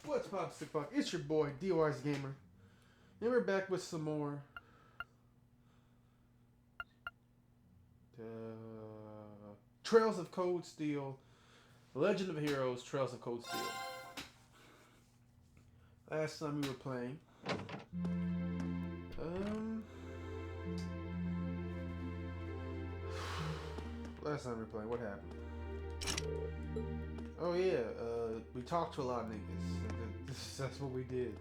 What's up, Slick Block? It's your boy, D.W.G Gamer. And we're back with some more Trails of Cold Steel, Legend of Heroes, Trails of Cold Steel. Last time we were playing, what happened? Oh yeah, we talked to a lot of niggas. That's what we did.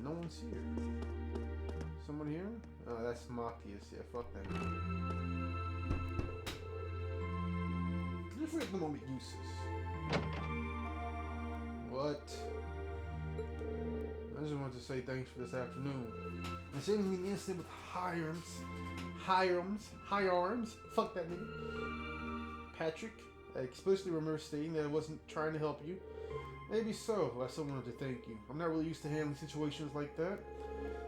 No one's here. Someone here? Oh, that's Machias. Yeah, fuck that. Different moment uses. What? I just wanted to say thanks for this afternoon. And saving me an instant with high arms. Fuck that nigga. Patrick, I explicitly remember stating that I wasn't trying to help you. Maybe so, I still wanted to thank you. I'm not really used to handling situations like that.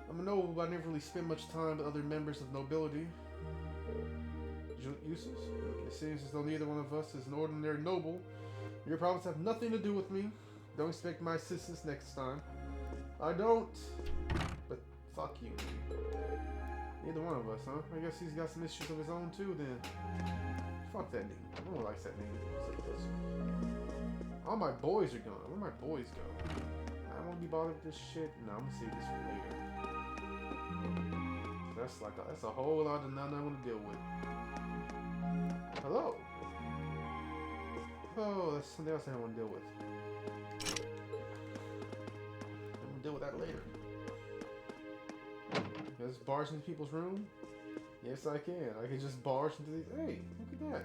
I'm a noble, but I never really spend much time with other members of nobility. Useless? It seems as though neither one of us is an ordinary noble. Your problems have nothing to do with me. Don't expect my assistance next time. I don't. But fuck you. Neither one of us, huh? I guess he's got some issues of his own too then. Fuck that nigga. No one likes that nigga. All my boys are gone. Where my boys go? I won't be bothered with this shit. No, I'm gonna save this for later. That's a whole lot of nothing I want to deal with. Hello. Oh, that's something else I want to deal with. I'm gonna deal with that later. Can I just barge into people's room? Yes, I can. I can just barge into these. Hey, look at that.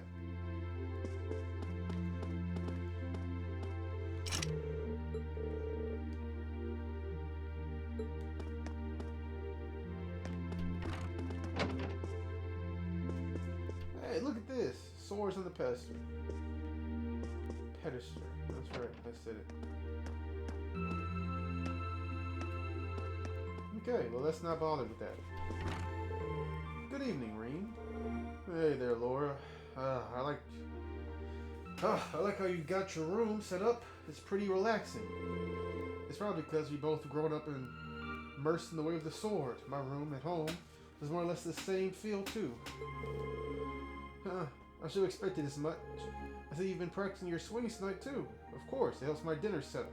Hey, look at this. Swords on the pedestal. Pedestal. That's right. I said it. Okay, well, let's not bother with that. Good evening, Reem. Hey there, Laura. I like how you got your room set up. It's pretty relaxing. It's probably because we both grown up and immersed in the way of the sword. My room at home is more or less the same feel too. I should have expected as much. I see you've been practicing your swings tonight too. Of course, it helps my dinner setup.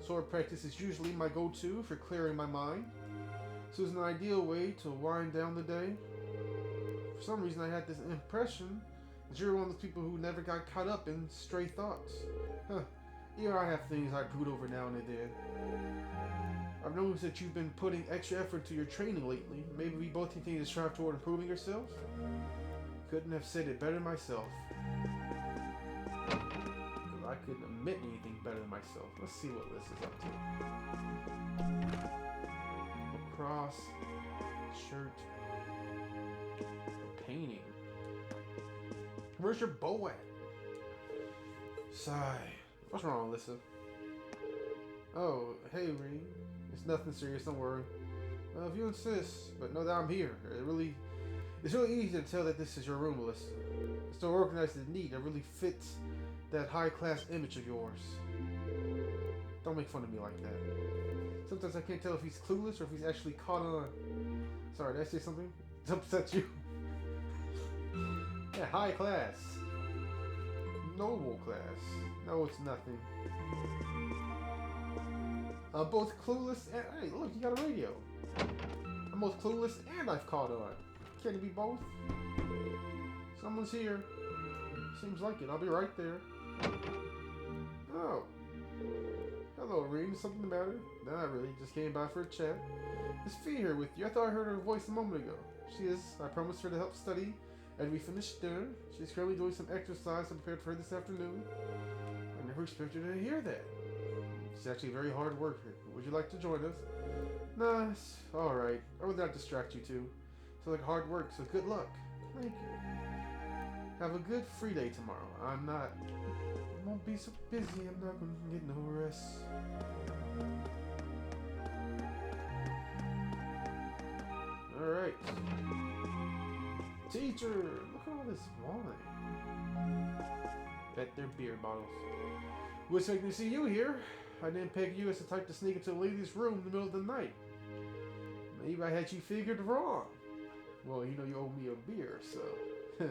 Sword practice is usually my go-to for clearing my mind. So it's an ideal way to wind down the day. For some reason I had this impression that you're one of those people who never got caught up in stray thoughts. Here I have things I brood over now and then. I've noticed that you've been putting extra effort to your training lately. Maybe we both continue to strive toward improving ourselves? Couldn't have said it better myself. I couldn't admit anything better than myself. Let's see what Liz is up to. Lacrosse, shirt, painting. Where's your bow at? Sigh. What's wrong, Alyssa? Oh, hey, Reem. It's nothing serious, don't worry. If you insist, but know that I'm here. It's really easy to tell that this is your room, Alyssa. It's so organized and neat. It really fits that high-class image of yours. Don't make fun of me like that. Sometimes I can't tell if he's clueless or if he's actually caught on. Sorry, did I say something to upset you? Yeah, high class. Noble class. No, it's nothing. I'm both clueless and... Hey, look, you got a radio. I'm both clueless and I've caught on. Can it be both? Someone's here. Seems like it. I'll be right there. Oh. Hello, Reem. Something the matter? No, not really. Just came by for a chat. Is Fee here with you? I thought I heard her voice a moment ago. She is. I promised her to help study and we finished dinner. She's currently doing some exercise I prepared for her this afternoon. I never expected her to hear that. She's actually a very hard worker. Would you like to join us? Nah, it's alright. I would not distract you too. So like hard work, so good luck. Thank you. Have a good free day tomorrow. I won't be so busy, I'm not gonna get no rest. Alright. Teacher, look at all this wine. pet their beer bottles. Was expecting to see you here. I didn't peg you as the type to sneak into a lady's room in the middle of the night. Maybe I had you figured wrong. Well, you know you owe me a beer, so I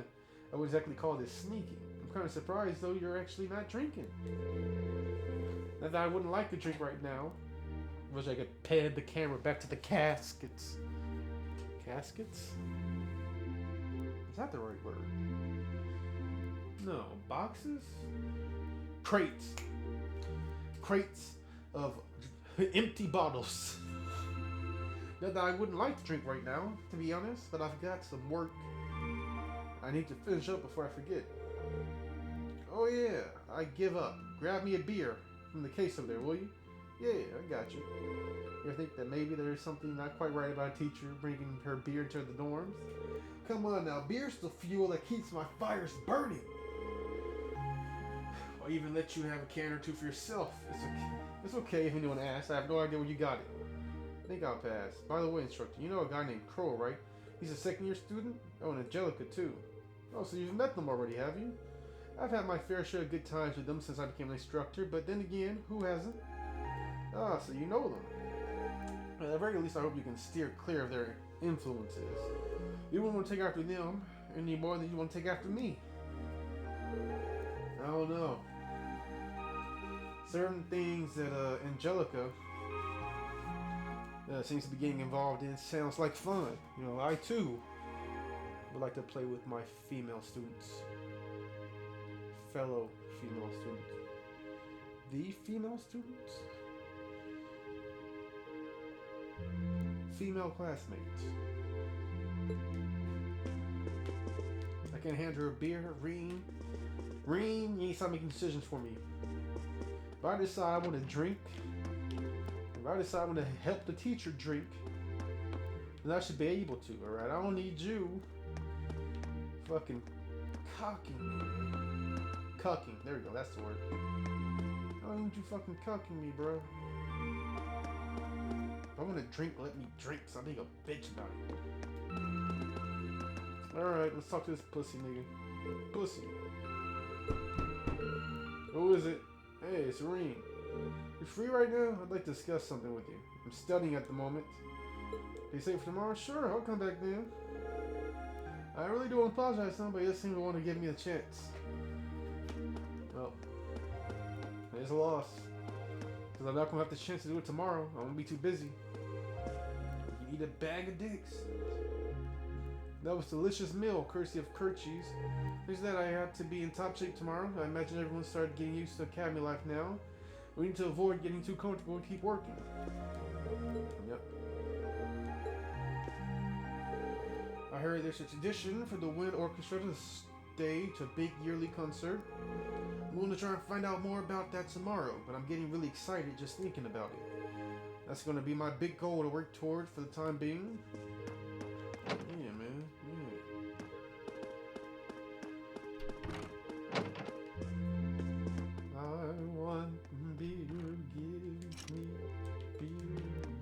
wouldn't exactly call this sneaking. I'm kind of surprised, though, you're actually not drinking. Not that I wouldn't like to drink right now. Wish I could pan the camera back to the caskets. Caskets? Is that the right word? No. Boxes? Crates. Crates of empty bottles. Not that I wouldn't like to drink right now, to be honest, but I've got some work I need to finish up before I forget. Oh yeah, I give up. Grab me a beer from the case over there, will you? Yeah, I got you. You think that maybe there's something not quite right about a teacher bringing her beer to the dorms? Come on now, beer's the fuel that keeps my fires burning. I'll even let you have a can or two for yourself. It's okay if anyone asks. I have no idea where you got it. I think I'll pass. By the way, instructor, you know a guy named Crow, right? He's a second-year student? Oh, and Angelica, too. Oh, so you've met them already, have you? I've had my fair share of good times with them since I became an instructor, but then again, who hasn't? Ah, so you know them. At the very least, I hope you can steer clear of their influences. You wouldn't want to take after them any more than you want to take after me. I don't know. Certain things that Angelica seems to be getting involved in sounds like fun. You know, I too would like to play with my female students. Fellow female students. The female students? Female classmates. I can hand her a beer. Reen, you need to start making decisions for me. If I decide I want to drink, if I decide I want to help the teacher drink, then I should be able to, alright? I don't need you fucking cucking. There we go, that's the word. I don't need you fucking cucking me, bro. If I want to drink, let me drink. Stop being a bitch about it. Alright, let's talk to this pussy nigga. Pussy. Who is it? Hey, it's Reen. You free right now? I'd like to discuss something with you. I'm studying at the moment. Can you stay for tomorrow? Sure, I'll come back then. I really do want to apologize to him, but he doesn't seem to want to give me a chance. Well, there's a loss. Because I'm not going to have the chance to do it tomorrow. I'm going to be too busy. You eat a bag of dicks. That was a delicious meal, courtesy of Kirchies. There's that I have to be in top shape tomorrow. I imagine everyone started getting used to academy life now. We need to avoid getting too comfortable and keep working. Yep. I heard there's a tradition for the wind orchestra to stage a big yearly concert. I'm going to try and find out more about that tomorrow, but I'm getting really excited just thinking about it. That's going to be my big goal to work toward for the time being. Yeah, man. Yeah. I want beer, give me beer,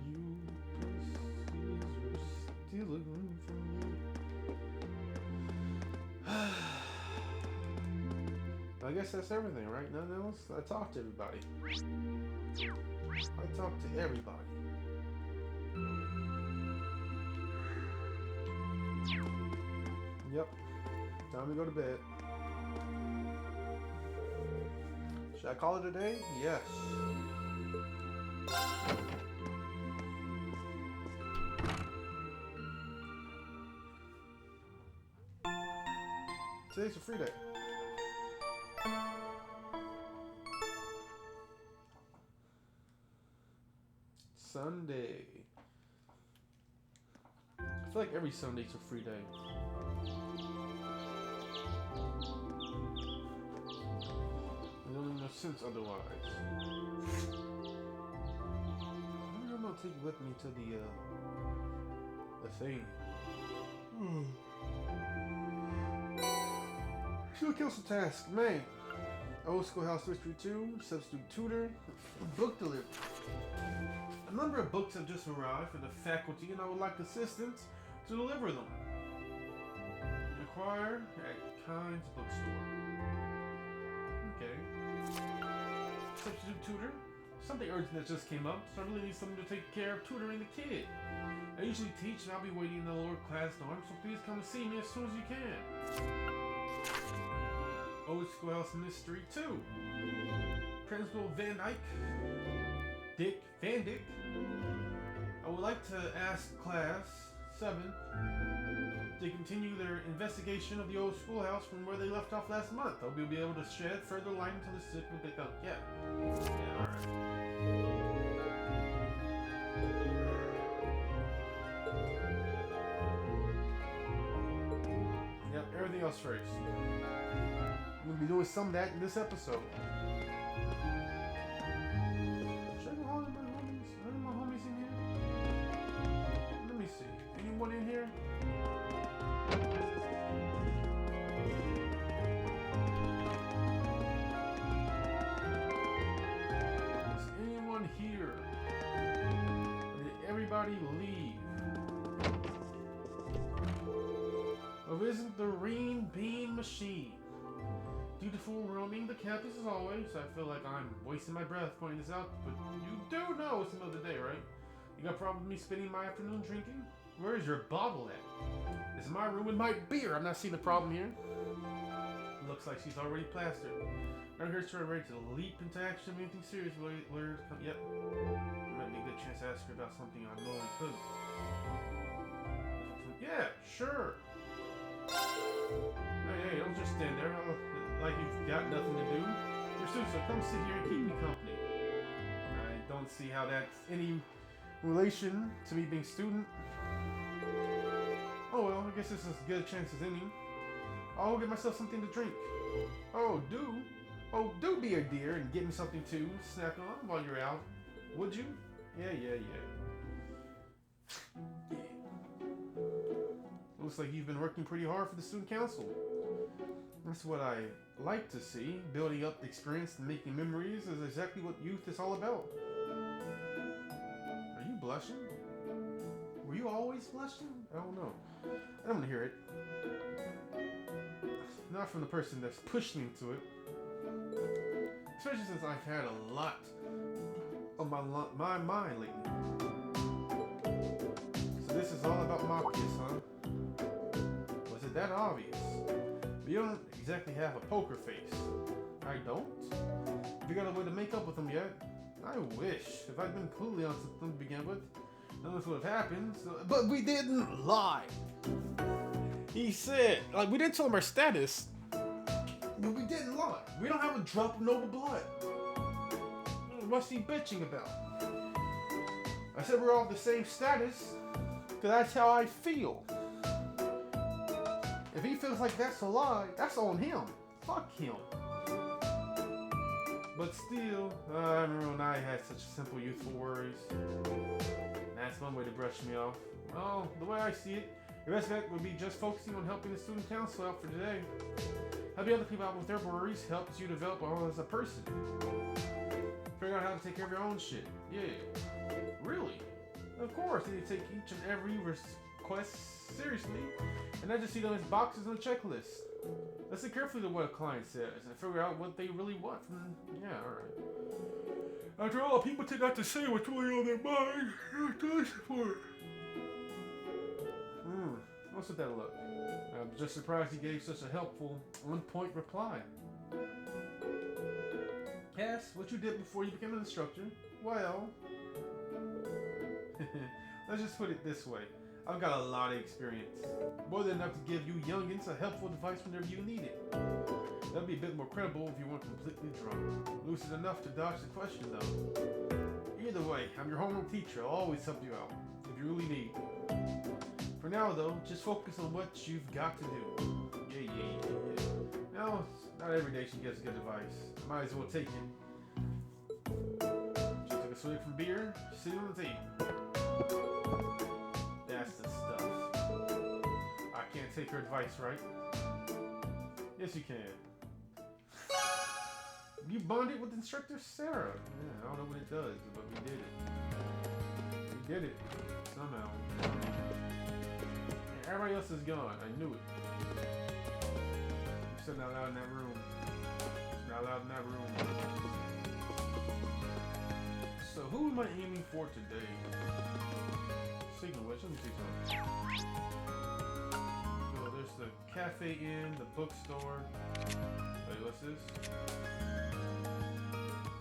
you pussies are stealing from me. I guess that's everything, right? Nothing else? I talked to everybody. I talked to everybody. Yep. Time to go to bed. Should I call it a day? Yes. Today's a free day. Sunday. I feel like every Sunday's a free day. It doesn't make no sense otherwise. Maybe I'm gonna take it with me to the thing. Two council task, man. Old Schoolhouse 332, substitute tutor, book delivery. A number of books have just arrived for the faculty, and I would like assistance to deliver them. Inquire at Kind's bookstore. substitute tutor. Something urgent that just came up, so I really need someone to take care of tutoring the kid. I usually teach and I'll be waiting in the lower class dorm, so please come and see me as soon as you can. Old Schoolhouse Mystery 2. Principal Van Dyck. I would like to ask Class 7 to continue their investigation of the old schoolhouse from where they left off last month. They'll be able to shed further light until the sick will pick up. Yeah, alright. Yep, everything else first. I'm gonna be doing some of that in this episode. Should I go holler my homies? Are any of my homies in here? Let me see. Anyone in here? Is anyone here? Or did everybody leave? Or isn't the Green Bean Machine dutiful roaming the campus as always? I feel like I'm wasting my breath pointing this out, but you do know it's the middle of the day, right? You got a problem with me spending my afternoon drinking? Where is your bottle at? It's my room with my beer. I'm not seeing the problem here. Looks like she's already plastered. Now here's her ready to leap into action. Anything serious? Yep. Might be a good chance to ask her about something I normally couldn't. Yeah, sure. Hey, don't just stand there like you've got nothing to do. You're student, so come sit here and keep me company. I don't see how that's any relation to me being student. Oh well, I guess this is as good a chance as any. I'll get myself something to drink. Oh, do be a dear and get me something to snack on while you're out. Would you? Yeah. Looks like you've been working pretty hard for the student council. That's what I like to see. Building up experience and making memories is exactly what youth is all about. Are you blushing? Were you always blushing? I don't know. I don't want to hear it. Not from the person that's pushed me into it. Especially since I've had a lot on my mind lately. So this is all about Marcus, huh? Was it that obvious? But you don't exactly have a poker face. I don't? Have you got a way to make up with him yet? I wish. If I'd been clueless on something to begin with, none of this would have happened. So, but we didn't lie. He said, like, we didn't tell him our status, but we didn't lie. We don't have a drop of noble blood. What's he bitching about? I said we're all the same status, because that's how I feel. If he feels like that's a lie, that's on him. Fuck him. But still, I remember when I had such simple youthful worries. That's one way to brush me off. Well, the way I see it, your best bet would be just focusing on helping the student council out for today. Helping other people out with their worries helps you develop as a person. Figure out how to take care of your own shit. Yeah. Really? Of course, you need to take each and every request seriously, and not just see them as boxes on a checklist. Listen carefully to what a client says and figure out what they really want from. Yeah, alright. After all, people tend not to say what's really on their mind. What's with that look? I'm just surprised he gave such a helpful, on-point reply. Cass, what you did before you became an instructor? Well, let's just put it this way. I've got a lot of experience. More than enough to give you youngins a helpful advice whenever you need it. That'd be a bit more credible if you weren't completely drunk. Lucid enough to dodge the question though. Either way, I'm your homeroom teacher. I'll always help you out, if you really need. For now though, just focus on what you've got to do. Yeah. Now, not every day she gives good advice. I might as well take it. She took a swig from beer, sitting on the table. That's the stuff. I can't take her advice, right? Yes, you can. You bonded with instructor Sarah. Yeah, I don't know what it does, but we did it. We did it. Somehow. Yeah, everybody else is gone. I knew it. You're sitting out loud in that room. Sitting out loud in that room. So who am I aiming for today? Signal which, let me see something. So there's the Cafe Inn, the bookstore. Wait, what's this?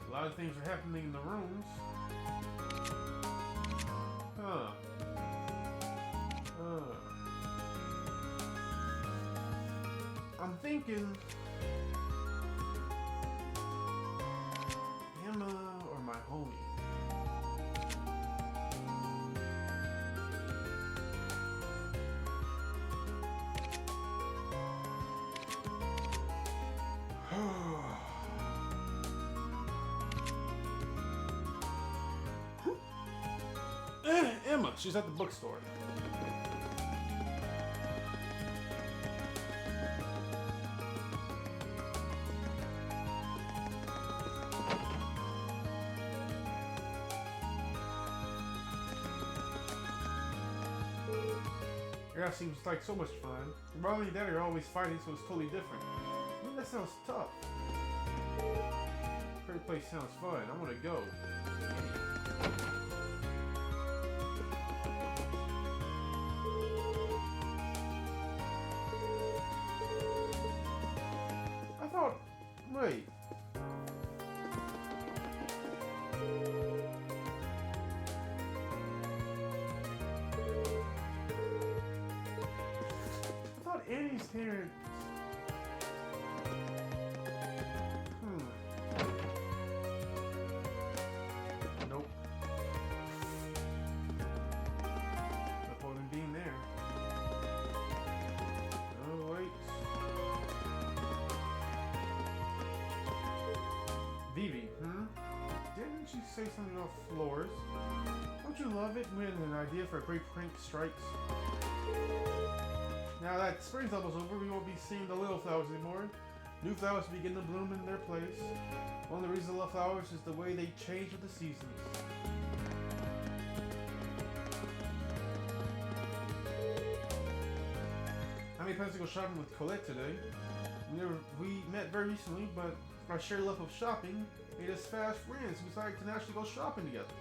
A lot of things are happening in the rooms. Huh. I'm thinking Emma or my homie. Emma, she's at the bookstore. Yeah, seems like so much fun. Ronnie and Daddy are always fighting, so it's totally different. Man, that sounds tough. Pretty place sounds fun. I want to go. I thought, wait. Annie's parents. Nope. No point in being there. Oh, wait. Vivi, Didn't you say something about floors? Don't you love it when an idea for a great prank strikes? Now that spring's almost over, we won't be seeing the little flowers anymore. New flowers begin to bloom in their place. One of the reasons I love flowers is the way they change with the seasons. I made plans to go shopping with Colette today. We met very recently, but our shared love of shopping made us fast friends. We decided to naturally go shopping together.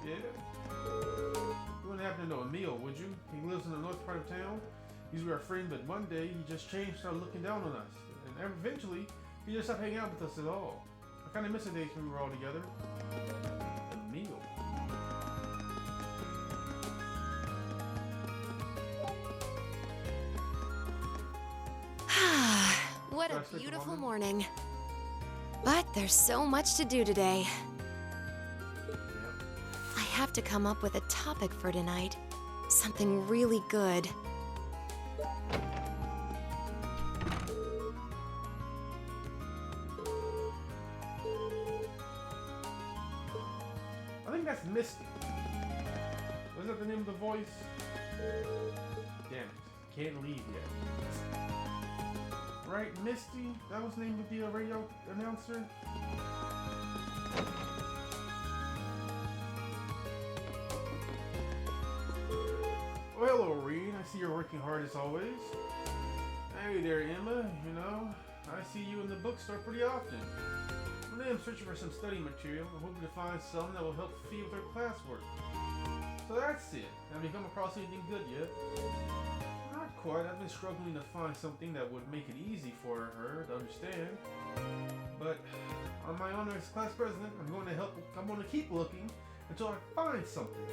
Yeah. You wouldn't happen to know Emil, would you? He lives in the north part of town. He's our friend, but one day he just changed, started looking down on us. And eventually, he just stopped hanging out with us at all. I kind of miss the days when we were all together. Emil. What a beautiful morning. But there's so much to do today. I have to come up with a topic for tonight. Something really good. I think that's Misty. Was that the name of the voice? Damn it. Can't leave yet. Right, Misty? That was the name of the radio announcer? Well, hello, Reed. I see you're working hard as always. Hey there, Emma. You know, I see you in the bookstore pretty often. One day I'm searching for some study material. I'm hoping to find some that will help Fee with her classwork. So that's it. Have you come across anything good yet? Not quite. I've been struggling to find something that would make it easy for her to understand. But on my honor as class president, I'm going to keep looking until I find something.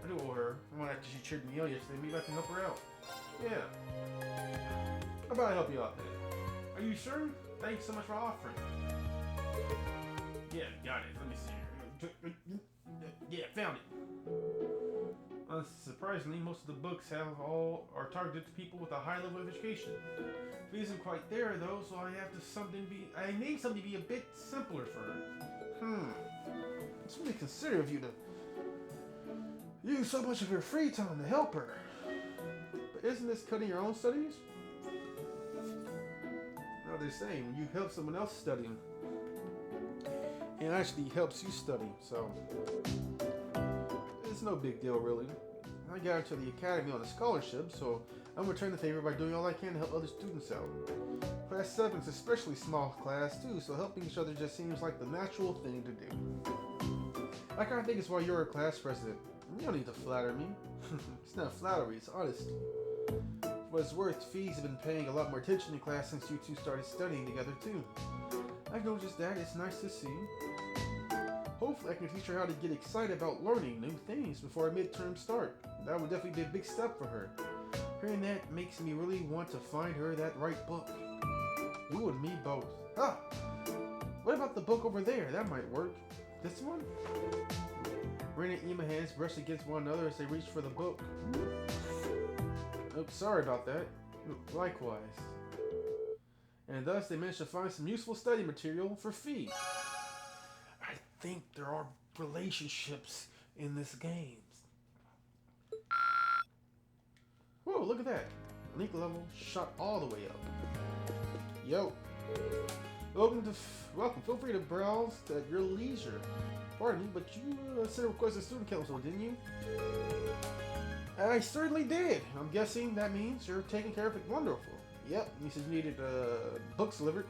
I do owe her. I went after she cheered me out yesterday. Maybe I can help her out. Yeah. How about I help you out then? Are you sure? Thanks so much for offering. Yeah, got it. Let me see here. Yeah, found it. Surprisingly, most of the books are targeted to people with a high level of education. It isn't quite there though, so I need something to be a bit simpler for her. It's really considerate of you to use so much of your free time to help her. But isn't this cutting your own studies? No, they're saying when you help someone else study, it actually helps you study, so it's no big deal really. I got into the academy on a scholarship, so I'm returning the favor by doing all I can to help other students out. Class 7 is especially small class too, so helping each other just seems like the natural thing to do. I kind of think it's why you're a class president. You don't need to flatter me. It's not flattery, it's honesty. For what it's worth, Fee's have been paying a lot more attention in class since you two started studying together too. I've noticed that. It's nice to see. Hopefully I can teach her how to get excited about learning new things before our midterms start. That would definitely be a big step for her. Hearing that makes me really want to find her that right book. You and me both. Ah! What about the book over there? That might work. This one? Rin and Ima hands brush against one another as they reach for the book. Oops, sorry about that. Likewise. And thus they managed to find some useful study material for Fee. I think there are relationships in this game. Whoa, look at that. Link level shot all the way up. Yo. Welcome. Feel free to browse at your leisure. Pardon me, but you sent a request to student council, didn't you? I certainly did. I'm guessing that means you're taking care of it. Wonderful. Yep, you said you needed books delivered.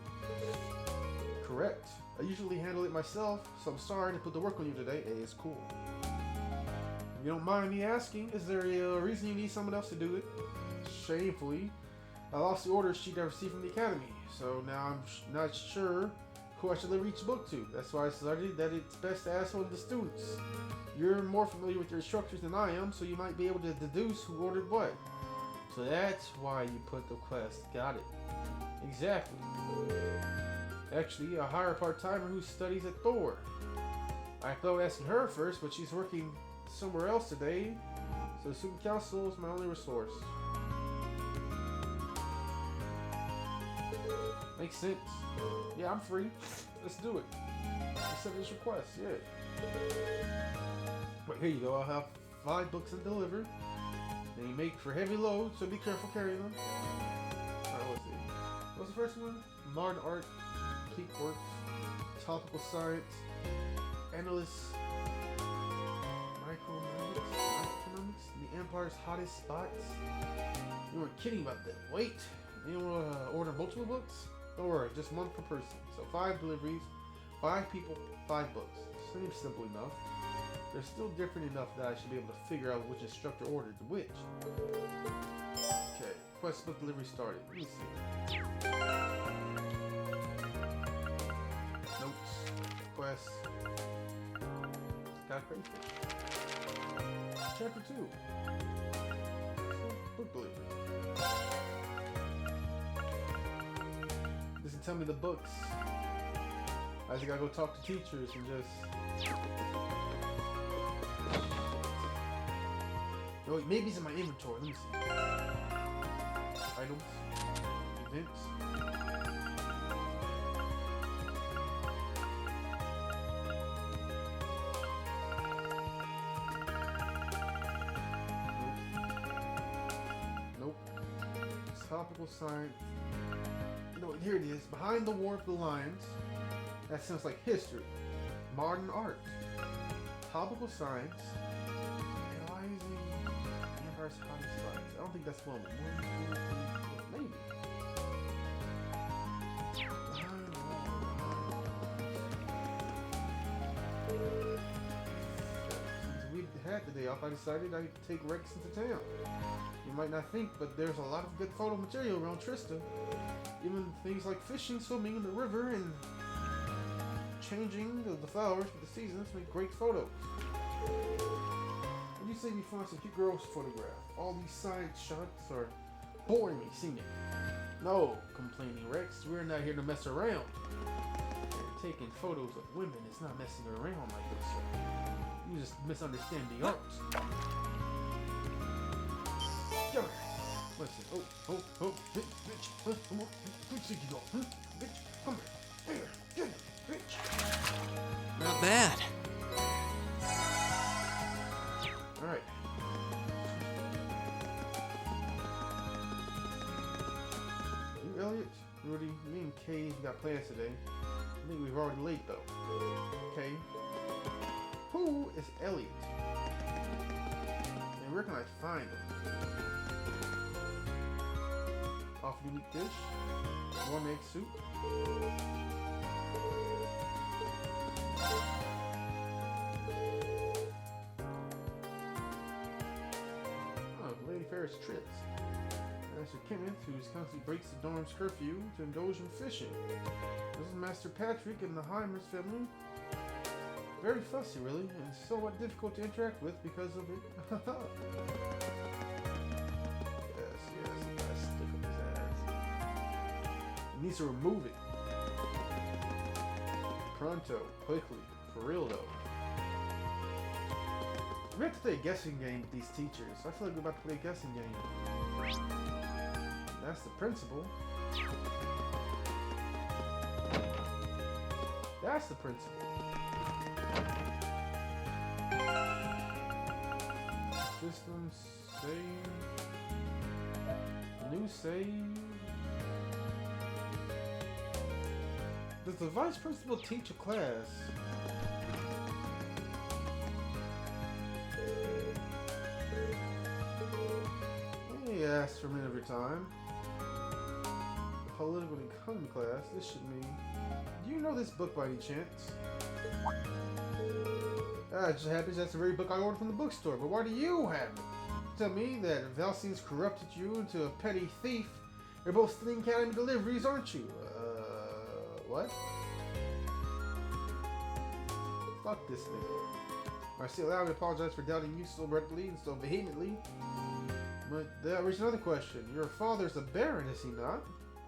Correct. I usually handle it myself, so I'm sorry to put the work on you today. Hey, it's cool. If you don't mind me asking, is there a reason you need someone else to do it? Shamefully, I lost the order sheet I received from the academy, so now I'm not sure who I should deliver each book to. That's why I decided that it's best to ask one of the students. You're more familiar with your instructors than I am, so you might be able to deduce who ordered what. So that's why you put the quest. Got it. Exactly. Actually, I hire a part-timer who studies at Thor. I thought asking her first, but she's working somewhere else today, so the student council is my only resource. Makes sense. Yeah, I'm free. Let's do it. Let's send this request. Yeah. But here you go. I'll have 5 books to deliver. They make for heavy loads, so be careful carrying them. Alright, let's see. What's the first one? Modern art, complete works, topical science, analysts, microeconomics, the Empire's hottest spots. You weren't kidding about that. Wait, you want to order multiple books? Don't worry, just one per person. So 5 deliveries, 5 people, 5 books. Seems simple enough. They're still different enough that I should be able to figure out which instructor ordered which. Okay, quest book delivery started. Let me see. Notes, quest. Got crazy. Chapter 2. Book delivery. Doesn't tell me the books. I just gotta go talk to teachers and just. No, wait, maybe it's in my inventory. Let me see. Items. Events. Nope. Topical science. No, here it is. Behind the War of the Lions. That sounds like history. Modern art. Topical science. Analyzing the Empire's hottest spots. I don't think that's one. Maybe. Since we had the day off, I decided I'd take Rex into town. You might not think, but there's a lot of good photo material around Trista. Even things like fishing, swimming in the river, and changing the flowers with the seasons make great photos. Would you say we find some cute girls to photograph? All these side shots are boring me, scenic. No, complaining Rex, we're not here to mess around. Taking photos of women is not messing around like this. You just misunderstand the art. Come here. Listen. Oh, bitch. Come on. Bitch, you go. Bitch, come here. Here, bitch. Not bad. Alright. You, Elliot, Rudy, me and Kay got plans today. I think we're already late though. Okay. Who is Elliot? And where can I find him? Off unique dish. Warm egg soup. Paris trips. Master Kenneth, who constantly breaks the dorm's curfew to indulge in fishing. This is Master Patrick and the Heimers family. Very fussy, really, and somewhat difficult to interact with because of it. Yes, I stick up his ass. He needs to remove it. Pronto, quickly, for real though. We have to play a guessing game with these teachers. I feel like we're about to play a guessing game. That's the principal. That's the principal. System save. New save. Does the vice principal teach a class? He asks for a minute of your time. Political economy class. This should mean. Do you know this book by any chance? It just happens that's the very book I ordered from the bookstore. But why do you have it? Tell me that Valsine's corrupted you into a petty thief. You're both stealing academy deliveries, aren't you? What? Fuck this nigga. Marcia, allow me to apologize for doubting you so readily and so vehemently. But there is another question. Your father's a baron, is he not?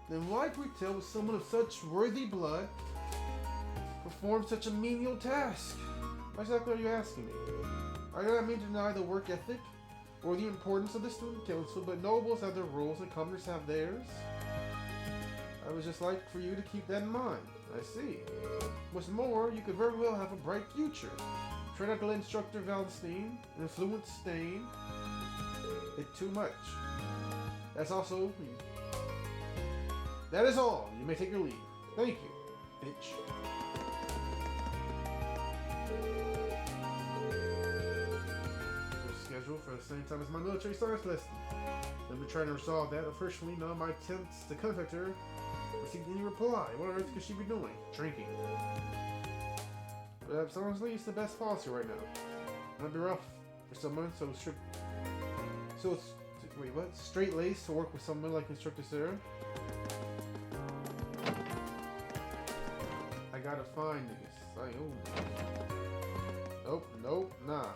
Then why could we tell with someone of such worthy blood perform such a menial task? Why exactly are you asking me? I do not mean to deny the work ethic or the importance of the student council, but nobles have their rules and commoners have theirs. I would just like for you to keep that in mind. I see. What's more, you could very well have a bright future. Try not to let Instructor Valstein influence Stain it too much. That's also... That is all. You may take your leave. Thank you, bitch. Scheduled for the same time as my military science lesson. I've been trying to resolve that. Unfortunately, none of my attempts to contact her received any reply. What on earth could she be doing? Drinking. But honestly, it's the best policy right now. Might be rough for someone so strict. So it's wait, what? Straight-laced to work with someone like Instructor Sarah. I gotta find these. Nope, nah.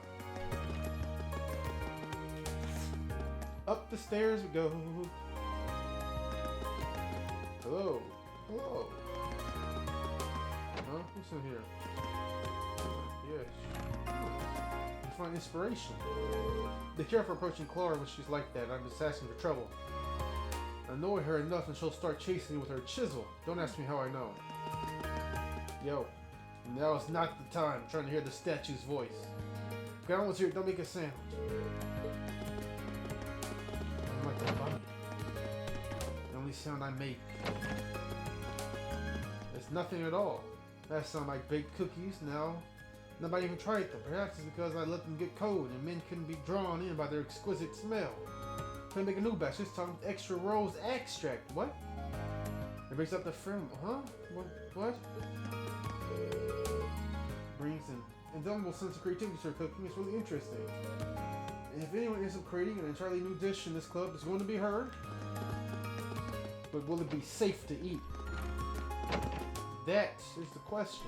Up the stairs we go. Hello. Huh? Who's in here? Yes. You find inspiration. Be careful approaching Clara when she's like that. I'm just asking for trouble. Annoy her enough and she'll start chasing you with her chisel. Don't ask me how I know. Yo, now is not the time. I'm trying to hear the statue's voice. If I almost hear it, don't make a sound. I'm like a bunny. The only sound I make. It's nothing at all. That sound like baked cookies. Now, nobody even tried them. Perhaps it's because I let them get cold and men couldn't be drawn in by their exquisite smell. Gonna make a new batch, this time with extra rose extract. What? It brings up the film. Huh? What? Brings an indelible sense of creativity to her cooking. It's really interesting. And if anyone ends up creating an entirely new dish in this club, it's going to be her. But will it be safe to eat? That is the question.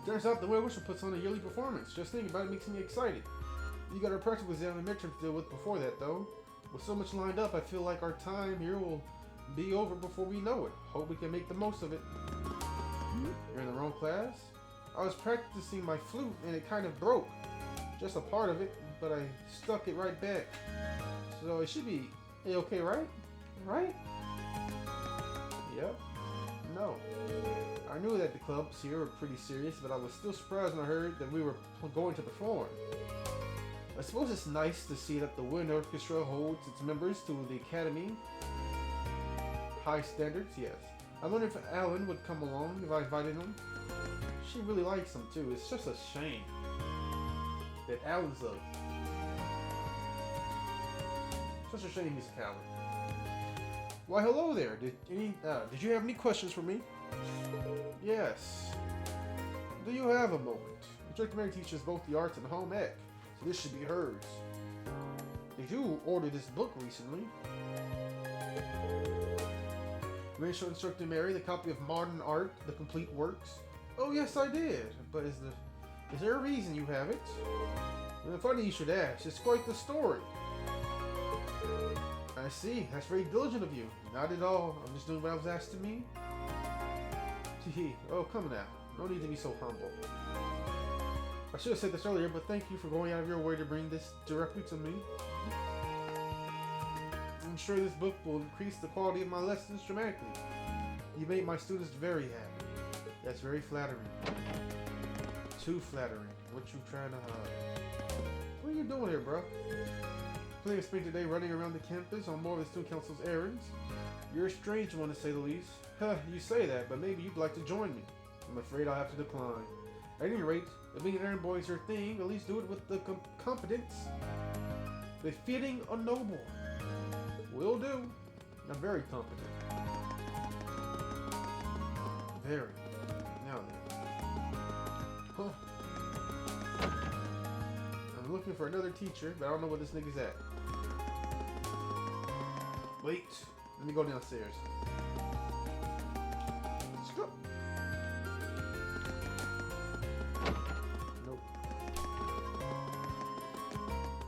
Turns out the Way Whistle puts on a yearly performance. Just thinking about it makes me excited. You got our practical exam and midterm to deal with before that, though. With so much lined up, I feel like our time here will be over before we know it. Hope we can make the most of it. You're in the wrong class? I was practicing my flute and it kind of broke. Just a part of it, but I stuck it right back. So it should be okay, right? Right? Yep. No. I knew that the clubs here were pretty serious, but I was still surprised when I heard that we were going to perform. I suppose it's nice to see that the Wind Orchestra holds its members to the Academy. High standards, yes. I wonder if Alan would come along if I invited him. She really likes him too. It's just a shame that Alan's a... Such a shame he's a coward. Why, hello there. Did you have any questions for me? Yes. Do you have a moment? Instructor Mary teaches both the arts and home ec. so this should be hers. Did you order this book recently? You may show Instructor Mary the copy of Modern Art, the complete works. Oh yes, I did. But is there a reason you have it? Well, funny you should ask. It's quite the story. I see. That's very diligent of you. Not at all. I'm just doing what I was asked to me. Tee. Oh, come now. No need to be so humble. I should have said this earlier, but thank you for going out of your way to bring this directly to me. I'm sure this book will increase the quality of my lessons dramatically. You made my students very happy. That's very flattering. Too flattering. What you trying to hide? What are you doing here, bro? Playing spring today running around the campus on more of the student council's errands? You're a strange one, to say the least. Huh, you say that, but maybe you'd like to join me. I'm afraid I'll have to decline. At any rate, if being an errand boy is your thing, at least do it with the competence befitting a noble. Will do. I'm very competent. Very. Now then. Huh. I'm looking for another teacher, but I don't know where this nigga's at. Wait. Let me go downstairs. Let's go. Nope.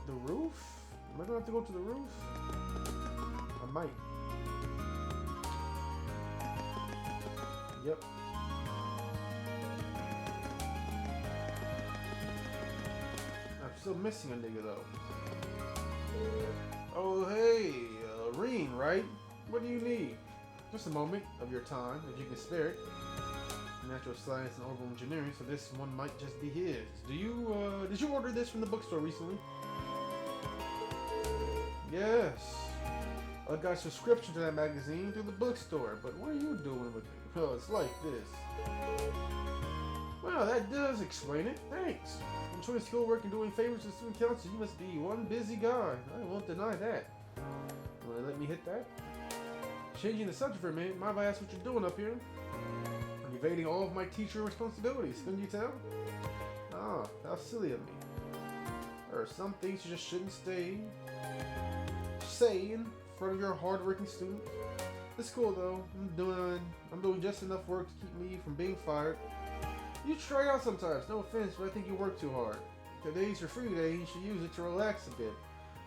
The roof? Am I gonna have to go to the roof? I might. Yep. I'm still missing a nigga though. Oh hey, Reen, right? What do you need? Just a moment of your time, if you can spare it. Natural science and orbital engineering, so this one might just be his. Did you order this from the bookstore recently? Yes. I got a subscription to that magazine through the bookstore, but what are you doing with it? Oh, it's like this. Well, that does explain it. Thanks. Enjoying schoolwork and doing favors to the student council, you must be one busy guy. I won't deny that. Will they let me hit that? Changing the subject for a minute, mind if I ask what you're doing up here? I'm evading all of my teacher responsibilities, couldn't you tell? Ah, how silly of me. There are some things you just shouldn't say in front of your hard-working students. It's cool though. I'm doing just enough work to keep me from being fired. You try it out sometimes, no offense, but I think you work too hard. Today's your free day, you should use it to relax a bit.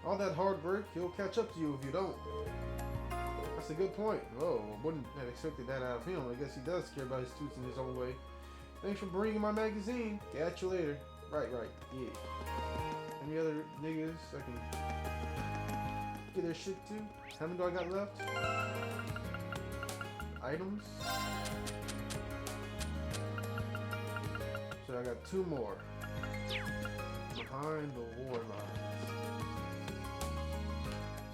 All that hard work, he'll catch up to you if you don't. That's a good point. Oh, I wouldn't have expected that out of him. I guess he does care about his students in his own way. Thanks for bringing my magazine. Catch you later. Right, yeah. Any other niggas I can get their shit to? How many do I got left? Items? So I got 2 more. Behind the war lines.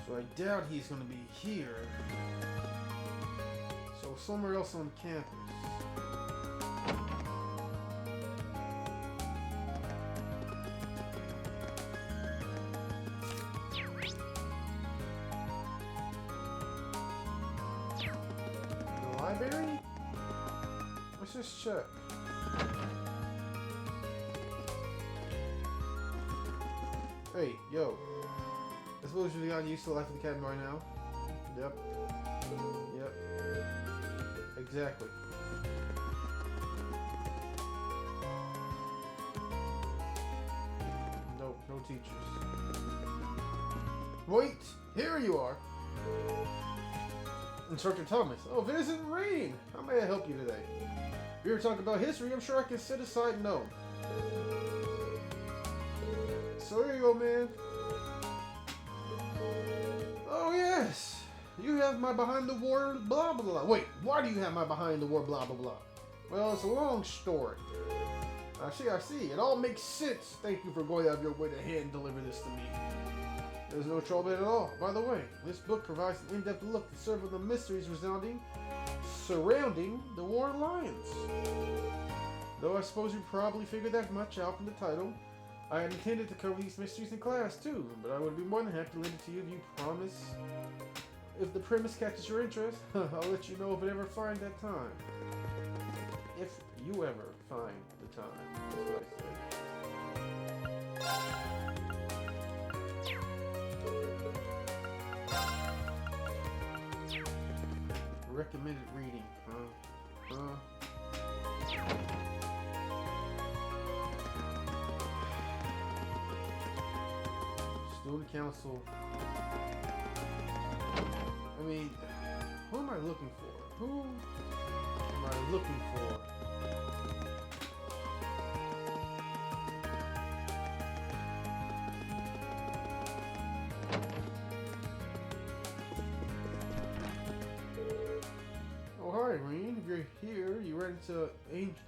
So I doubt he's gonna be here. So somewhere else on campus. The library? Let's just check. Hey, yo. I suppose you've gotten used to life in the cabin by now. Yep. Exactly. Nope, no teachers. Wait! Here you are! Instructor Thomas. Oh, Vincent Rain! How may I help you today? If you ever talk about history, I'm sure I can set aside no. So here you go, man. Oh, yes. You have my behind the war blah blah blah. Wait, why do you have my behind the war blah blah blah? Well, it's a long story. I see. It all makes sense. Thank you for going out of your way to hand deliver this to me. There's no trouble at all. By the way, this book provides an in-depth look at several of the mysteries surrounding the War Alliance. Though I suppose you probably figured that much out from the title. I had intended to cover these mysteries in class too, but I would be more than happy to lend it to you if you promise. If the premise catches your interest, I'll let you know if it ever find that time. If you ever find the time, that's what I said. recommended reading. Student council. I mean, who am I looking for? Who am I looking for? Oh, hi, Reen. If you're here, you ran into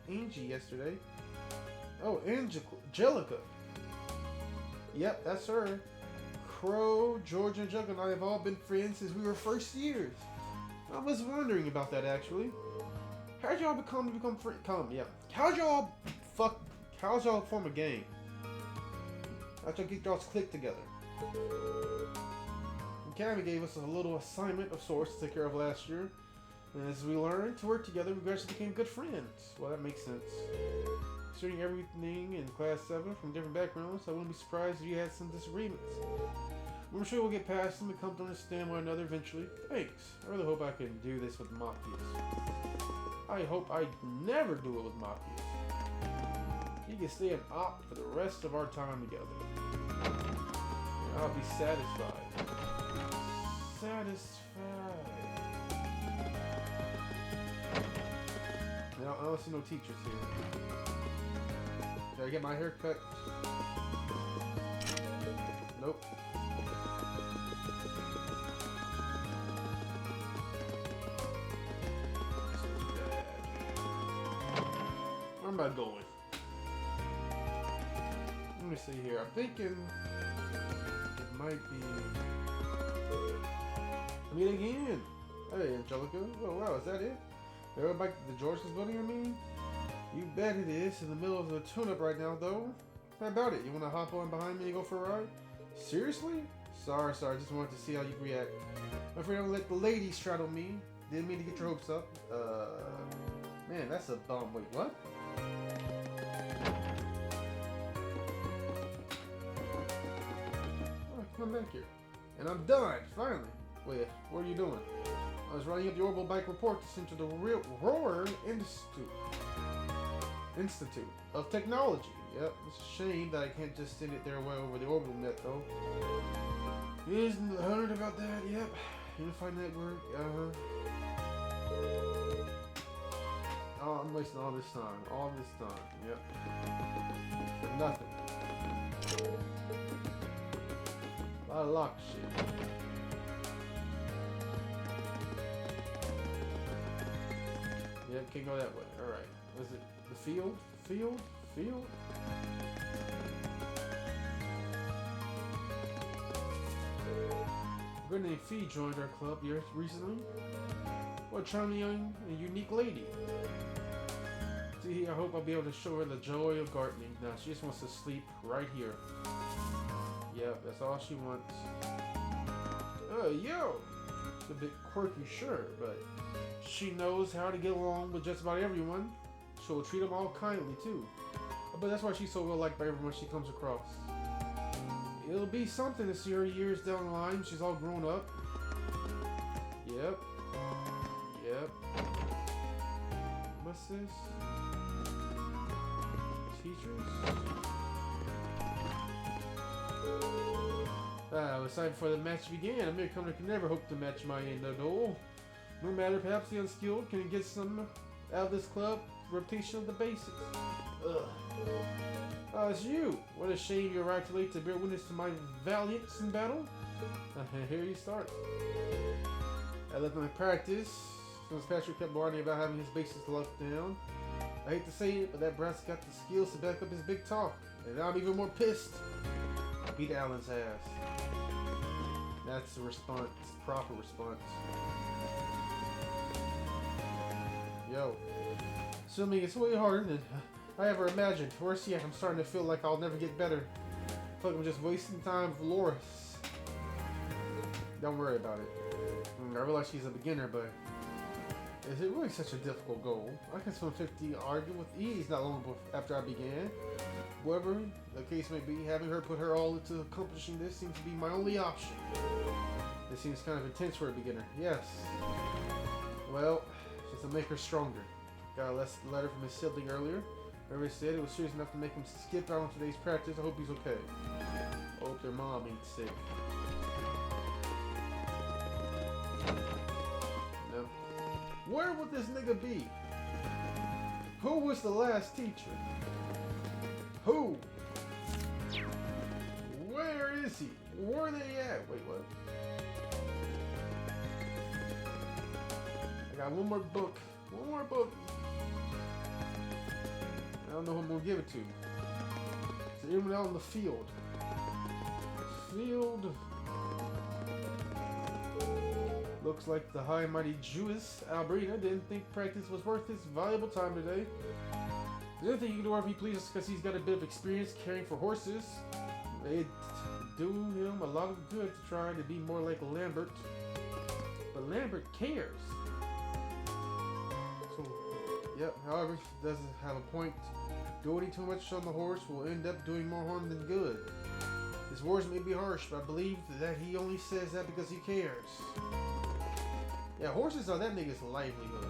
Angie yesterday. Oh, Angelica. Yep, that's her. Crow, George, and Jug and I have all been friends since we were first years. I was wondering about that, actually. How'd y'all become friends? How'd y'all form a gang? How'd y'all get y'all's clique together? Academy gave us a little assignment of sorts to take care of last year. And as we learned to work together, we gradually became good friends. Well, that makes sense. Considering everything in Class 7 from different backgrounds, I wouldn't be surprised if you had some disagreements. I'm sure we'll get past them and come to understand one another eventually. Thanks. I really hope I can do this with Mafias. I hope I never do it with Mafias. You can stay an op for the rest of our time together. And I'll be satisfied. Now, I don't see no teachers here. Did I get my hair cut? Nope. Where am I going? Let me see here. I'm thinking it might be. I mean, again. Hey, Angelica. Oh, wow, is that it? They're back to the George's building, I mean? You bet it is. In the middle of the tune-up right now, though. How about it? You want to hop on behind me and go for a ride? Seriously? Sorry. I just wanted to see how you react. I'm afraid I'm gonna let the ladies straddle me. Didn't mean to get your hopes up. Man, that's a bum. Wait, what? Oh, come back here. And I'm done, finally. Wait, what are you doing? I was running up the orbital bike report to send to the Roar Institute of Technology. Yep, it's a shame that I can't just send it their way over the orbital net, though. Isn't heard about that? Yep. Unified network. Oh, I'm wasting all this time. Yep. For nothing. A lot of lock shit. Yep, can't go that way. Alright. Was it the field? Field? A girl named Fee joined our club recently. What a charming young and unique lady. See, I hope I'll be able to show her the joy of gardening. Now, she just wants to sleep right here. Yep, that's all she wants. Oh, yo! It's a bit quirky, sure, but she knows how to get along with just about everyone. She'll treat them all kindly, too. But that's why she's so well liked by everyone she comes across. It'll be something to see her years down the line. She's all grown up. Yep. What's this? Teachers? I was excited before the match began. A newcomer can never hope to match my end of the goal. No matter, perhaps the unskilled can get some out of this club. Reputation of the basics. Ugh. It's you. What a shame you arrived too late to bear witness to my valiance in battle. Here you start. I left my practice. Since Patrick kept warning about having his bases locked down. I hate to say it, but that brat's got the skills to back up his big talk. And now I'm even more pissed. I beat Alan's ass. That's the response. Proper response. Yo. Assuming it's way harder than I ever imagined. Worse yet, I'm starting to feel like I'll never get better. I feel like I'm just wasting time with Loris. Don't worry about it. I realize she's a beginner, but is it really such a difficult goal? I can swim 50 argue with ease not long after I began. However, the case may be, having her put her all into accomplishing this seems to be my only option. This seems kind of intense for a beginner. Yes. Well, just to make her stronger. Got a letter from his sibling earlier. Whoever said it was serious enough to make him skip out on today's practice. I hope he's okay. I hope their mom ain't sick. No. Where would this nigga be? Who was the last teacher? Who? Where is he? Where are they at? Wait, what? I got one more book. One more book. I don't know who I'm gonna give it to. Is there anyone out in the field? Field. Looks like the high and mighty Jewess Alberina didn't think practice was worth his valuable time today. The other thing you can do wherever he pleases because he's got a bit of experience caring for horses. It'd do him a lot of good to try to be more like Lambert. But Lambert cares. So, yep, however, he doesn't have a point. Doing too much on the horse will end up doing more harm than good. His words may be harsh, but I believe that he only says that because he cares. Yeah, horses are that nigga's livelihood.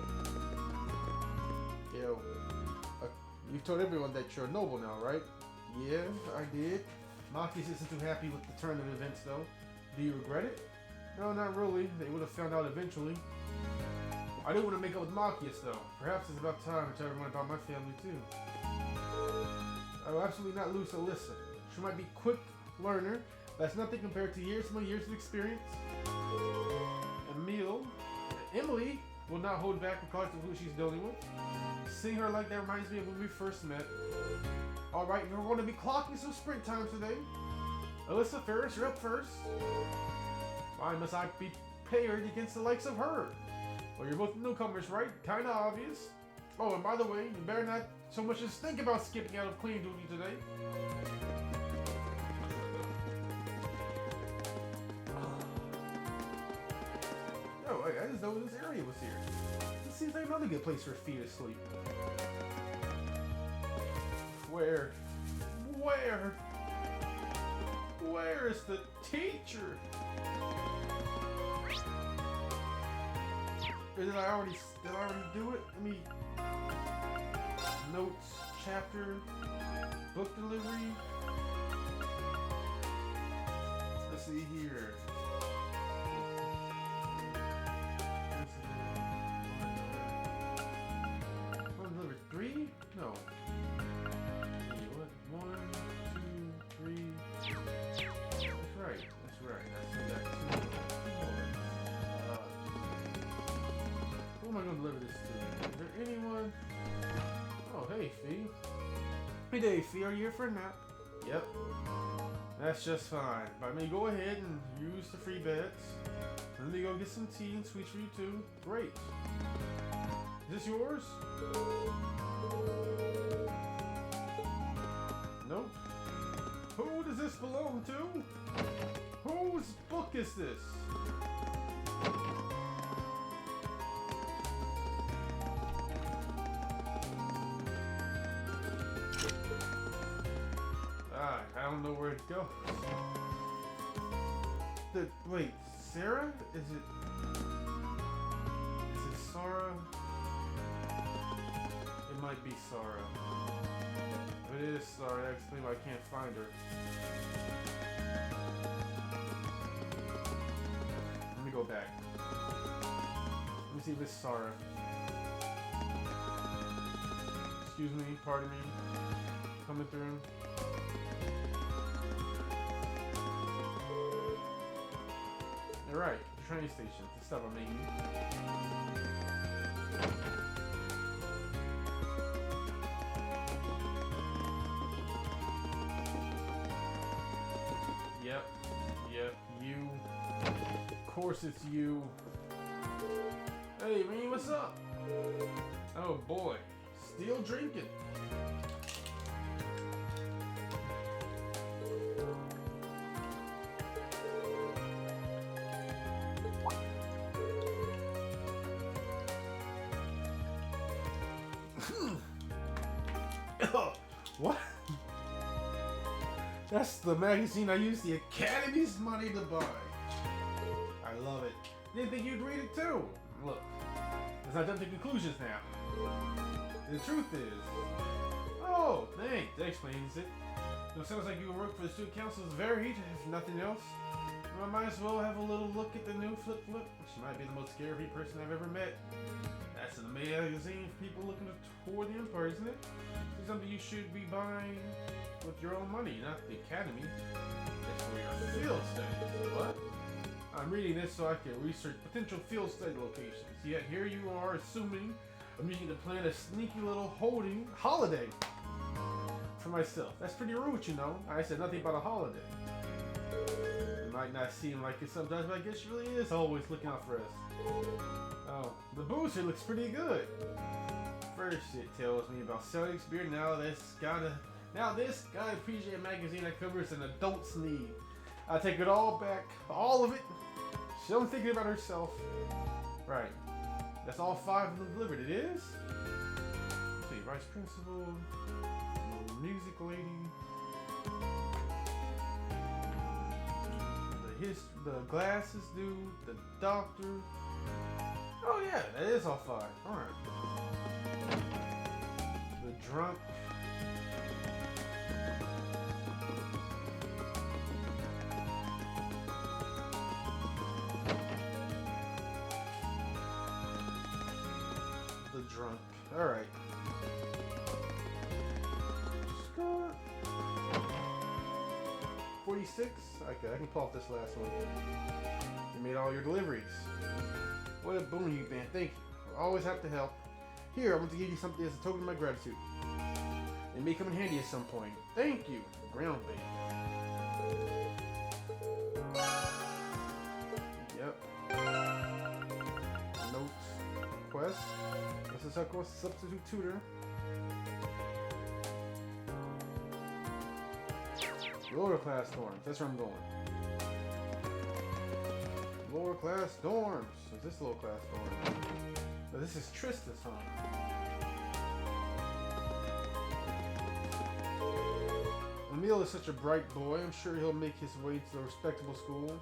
Yo, you've told everyone that you're a noble now, right? Yeah, I did. Machias isn't too happy with the turn of events, though. Do you regret it? No, not really. They would have found out eventually. I do want to make up with Machias, though. Perhaps it's about time to tell everyone about my family, too. I will absolutely not lose Alyssa. She might be a quick learner, but that's nothing compared to years and years of experience. Emily will not hold back regardless of who she's dealing with. Seeing her like that reminds me of when we first met. Alright, we're going to be clocking some sprint times today. Alyssa Ferris, you're up first. Why must I be paired against the likes of her? Well, you're both newcomers, right? Kinda obvious. Oh, and by the way, you better not so much as think about skipping out of clean duty today. Oh, I didn't know this area was here. This seems like another good place for Fee to sleep. Where is the teacher? Or did I already do it? Let me... Notes, chapter, book delivery. Let's see here. Number 3? No. What? 1, 2, 3. That's right. That's 2 more. Who am I going to deliver this to? Is there anyone? Oh, hey, Fee. Hey, day, Fee. Are you here for a nap? Yep. That's just fine. But I may go ahead and use the free beds. Let me go get some tea and sweets for you, too. Great. Is this yours? Nope. Who does this belong to? Whose book is this? I don't know where it goes. Wait, Sarah? Is it Sarah? It might be Sarah. If it is Sarah, that explains why I can't find her. Let me go back. Let me see if it's Sarah. Excuse me, pardon me. Coming through. You're right, the train station. The stuff I'm making. Yep, you. Of course it's you. Hey, Reem, what's up? Oh boy, still drinking. What? That's the magazine I used the Academy's money to buy. I love it. Didn't think you'd read it too. Look, Let's not jump to conclusions now. The truth is... Oh, thanks. That explains it. It sounds like your work for the student council is varied, if nothing else. Well, I might as well have a little look at the new Flip. She might be the most scary person I've ever met. That's an magazine for people looking toward the Empire, isn't it? It's something you should be buying with your own money, not the Academy. It's for your field studies. What? I'm reading this so I can research potential field study locations. Yet here you are assuming I'm using to plan a sneaky little holiday for myself. That's pretty rude, you know. I said nothing about a holiday. It might not seem like it sometimes, but I guess she really is always looking out for us. Oh, the booze here looks pretty good. First it tells me about Celtics beer, now this gotta appreciate a magazine that covers an adult's need. I take it all back, all of it. She's only thinking about herself. Right. That's all 5 of them delivered. It is? Let's see, vice principal, music lady, the glasses dude, the doctor. Oh yeah, that is all 5. Alright. The drunk. Drunk. Alright. 46? Okay, I can pull off this last one. You made all your deliveries. What a boon you've been. Thank you. I always have to help. Here, I'm going to give you something as a token of my gratitude. It may come in handy at some point. Thank you. Ground bait. Yep. Notes. Quest. This is a substitute tutor. Lower class dorms. That's where I'm going. Lower class dorms. Is this lower class dorm? Oh, this is Trista's home. Emil is such a bright boy. I'm sure he'll make his way to a respectable school.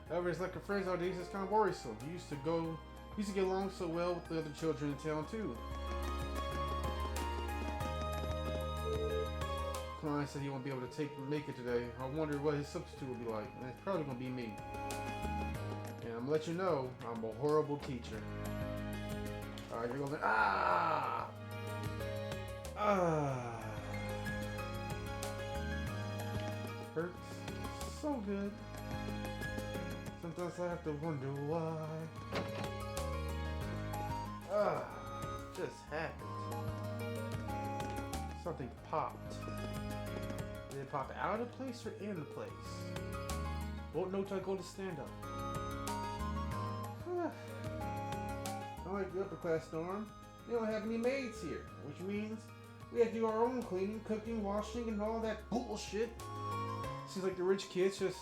However, his lack of friends nowadays is kind of worrisome. He used to get along so well with the other children in town too. Klein said he won't be able to make it today. I wonder what his substitute will be like. And it's probably gonna be me. And I'm gonna let you know, I'm a horrible teacher. Alright, you're going. Hurts so good. Sometimes I have to wonder why. Just happened. Something popped. Did it pop out of place or in the place? Won't know till I go to stand up. I like the upper class dorm. We don't have any maids here, which means we have to do our own cleaning, cooking, washing, and all that bullshit. Seems like the rich kids just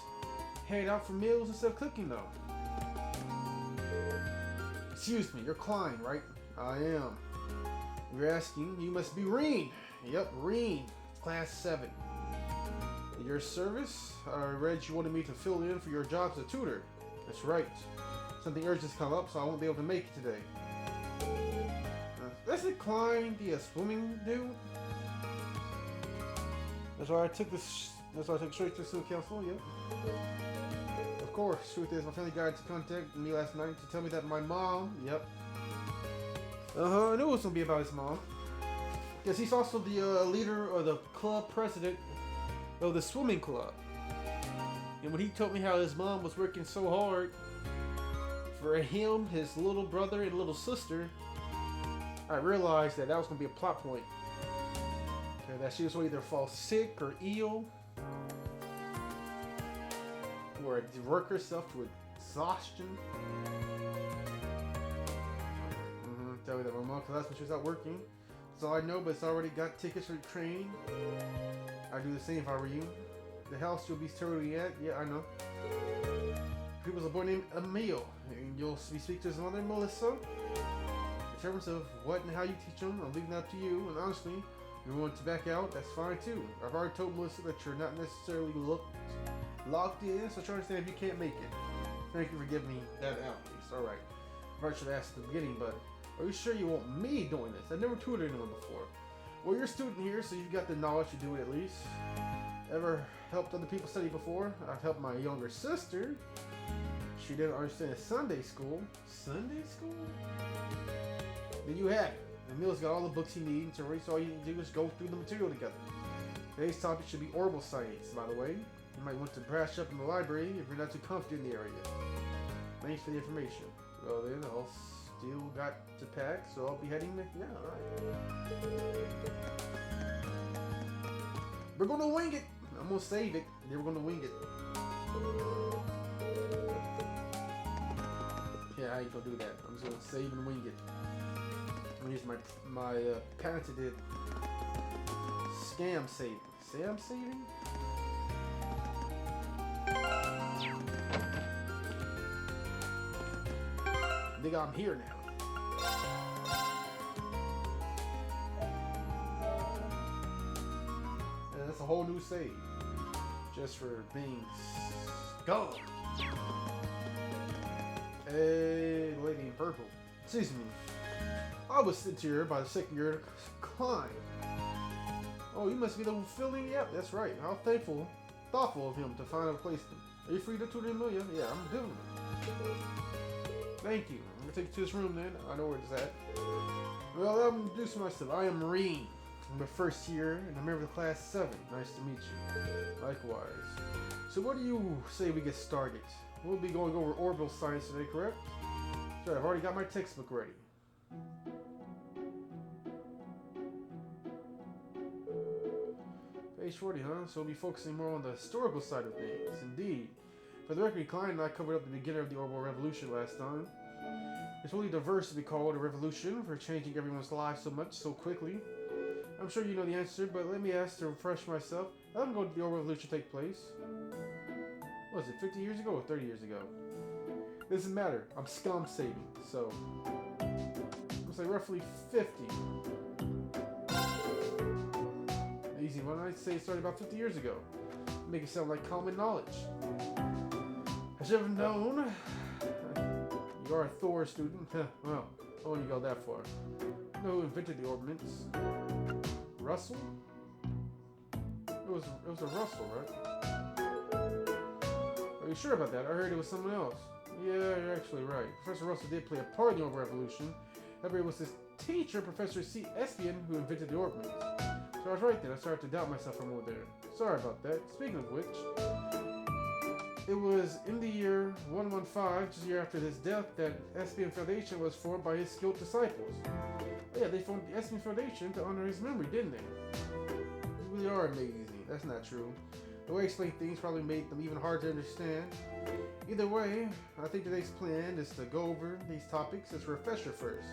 head out for meals instead of cooking though. Excuse me, you're Klein, right? I am. You're asking, you must be Reen. Yep, Reen. Class 7. At your service, I read you wanted me to fill in for your job as a tutor. That's right. Something urgent has come up, so I won't be able to make it today. That's it, Klein, the swimming dude. That's why I took straight to the student council, yep. Of course, truth is, my family guy contacted me last night to tell me that my mom, yep. I knew it was gonna be about his mom. Because he's also the leader or the club president of the swimming club. And when he told me how his mom was working so hard for him, his little brother, and little sister, I realized that was gonna be a plot point. Okay, that she was gonna either fall sick or ill, or work herself to exhaustion. Tell me that my mom collapsed when she was out working. That's all I know, but it's already got tickets for the train. I'd do the same if I were you. The house you'll be totally at, yeah, I know. He was a boy named Emil, and you'll be speaking to his mother, Melissa. In terms of what and how you teach him, I'm leaving that up to you, and honestly, if you want to back out, that's fine too. I've already told Melissa that you're not necessarily locked in, so try to understand if you can't make it. Thank you for giving me that out, at least. Alright. I should have asked at the beginning, but Are you sure you want me doing this? I've never tutored anyone before. Well, you're a student here, so you've got the knowledge to do it at least. Ever helped other people study before? I've helped my younger sister. She didn't understand Sunday school. Sunday school? Then you have it. Emil's got all the books you need, so all you need to do is go through the material together. Today's topic should be orbital science, by the way. You might want to brush up in the library if you're not too comfortable in the area. Thanks for the information. Well then, I'll still got to pack, so I'll be heading there. Yeah, alright. We're gonna wing it! I'm gonna save it, then we're gonna wing it. Yeah, I ain't gonna do that. I'm just gonna save and wing it. I'm gonna use my patented scam saving. Scam saving? Nigga, I'm here now. And that's a whole new save. Just for being scum. Hey, lady in purple. Excuse me. I was sent here by the second year Klein. Oh, you must be the one filling? Yep, that's right. How thoughtful of him to find a placement. Are you free to tutor Amelia? Yeah, I'm doing it. Thank you. I'm gonna take you to this room then. I know where it's at. Well, I'll introduce myself. I am Marine. I'm the first year and I'm a member of class 7. Nice to meet you. Likewise. So what do you say we get started? We'll be going over orbital science today, correct? Sure, I've already got my textbook ready. Page 40, huh? So we'll be focusing more on the historical side of things. Indeed. For the record, Klein and I covered up the beginning of the orbital revolution last time. It's really diverse to be called a revolution for changing everyone's lives so much, so quickly. I'm sure you know the answer, but let me ask to refresh myself. How long ago did the orbital revolution take place? What was it, 50 years ago or 30 years ago? It doesn't matter. I'm scum saving, so I'm gonna say roughly 50. Easy one. I'd say it started about 50 years ago. Make it sound like common knowledge. I should have known. You are a Thor student. Well, I wouldn't go that far. You know who invented the ordnance? Russell? It was a Russell, right? Are you sure about that? I heard it was someone else. Yeah, you're actually right. Professor Russell did play a part in the orbital revolution. However, it was his teacher, Professor C. Espion, who invented the ordnance. So I was right then. I started to doubt myself from over there. Sorry about that. Speaking of which, it was in the year 115, just a year after his death, that Espion Foundation was formed by his skilled disciples. Oh, yeah, they formed the Espion Foundation to honor his memory, didn't they? You really are amazing. That's not true. The way I explain things probably made them even hard to understand. Either way, I think today's plan is to go over these topics as a refresher first.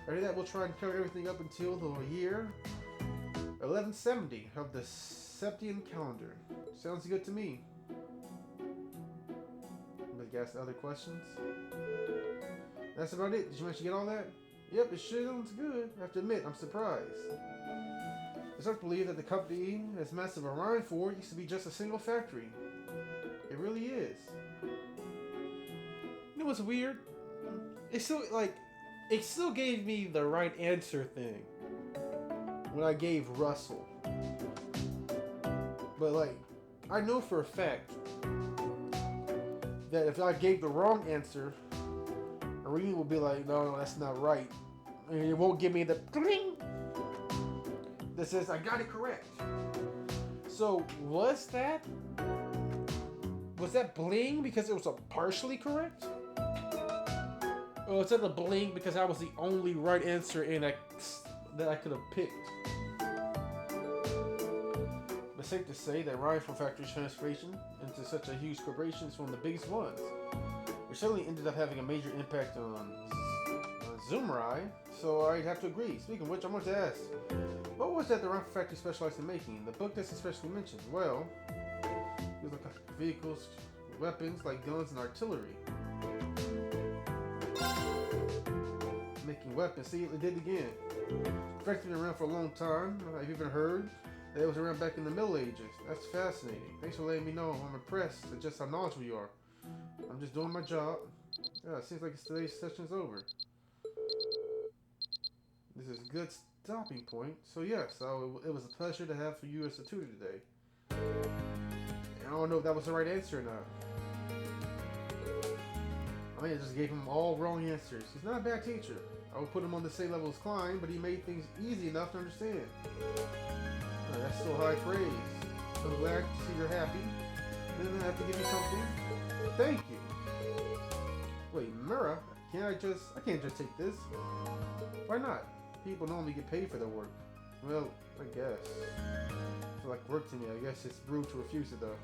After that, we'll try and cover everything up until the year 1170 of the Septian calendar. Sounds good to me. Anybody got other questions? That's about it. Did you manage to get all that? Yep, it sounds good. I have to admit, I'm surprised. It's hard to believe that the company as massive as Orion 4 used to be just a single factory. It really is. You know what's weird? It still gave me the right answer thing when I gave Russell. But like, I know for a fact that if I gave the wrong answer, Irene will be like, no, that's not right. And it won't give me the ding that says I got it correct. So was that bling because it was a partially correct? Or was that a bling because I was the only right answer and that I could have picked? But safe to say that Rifle Factory's transformation into such a huge corporation is one of the biggest ones. Which certainly ended up having a major impact on Zoomrai, so I'd have to agree. Speaking of which, I want to ask, what was that the Rifle Factory specialized in making? The book that's especially mentioned. Well, it was like vehicles, weapons like guns and artillery. Making weapons. See, it did it again. The factory been around for a long time. I've even heard that it was around back in the Middle Ages. That's fascinating. Thanks for letting me know. I'm impressed at just how knowledgeable you are. I'm just doing my job. Yeah, it seems like today's session's over. This is a good stopping point. So yes, it was a pleasure to have for you as a tutor today. And I don't know if that was the right answer or not. I mean, I just gave him all wrong answers. He's not a bad teacher. I would put him on the same level as Klein, but he made things easy enough to understand. That's still high praise. I'm glad to see you're happy. Then I have to give you something. Thank you. Wait, Mira, I can't just take this. Why not? People normally get paid for their work. Well, I guess. It's like work to me. I guess it's rude to refuse it though.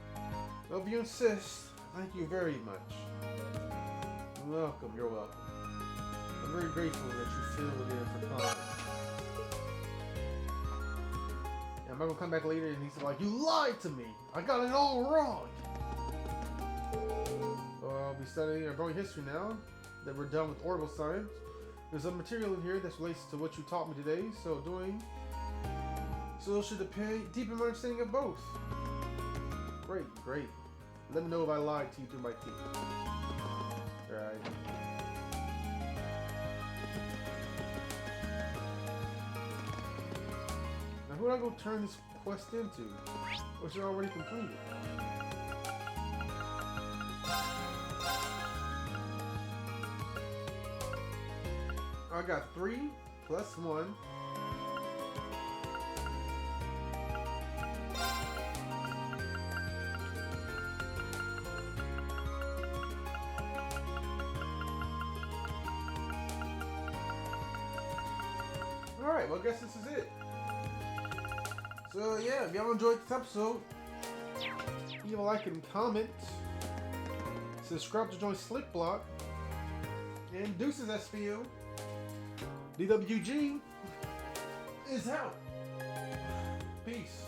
Well, if you insist, thank you very much. You're welcome. You're welcome. I'm very grateful that you filled in for comment. Yeah, I'm gonna come back later and he's like, "You lied to me. I got it all wrong." I'll be studying our growing history now that we're done with orbital science. There's some material in here that relates to what you taught me today, so should deepen my understanding of both. Great. Let me know if I lied to you through my teeth. Alright. Now who do I go turn this quest into? Or should I already complete it? I got 3 plus 1. Alright, well I guess this is it. So yeah, if y'all enjoyed this episode, leave a like and comment. Subscribe to join Slick Block. And deuces SPU. D.W.G is out. Peace.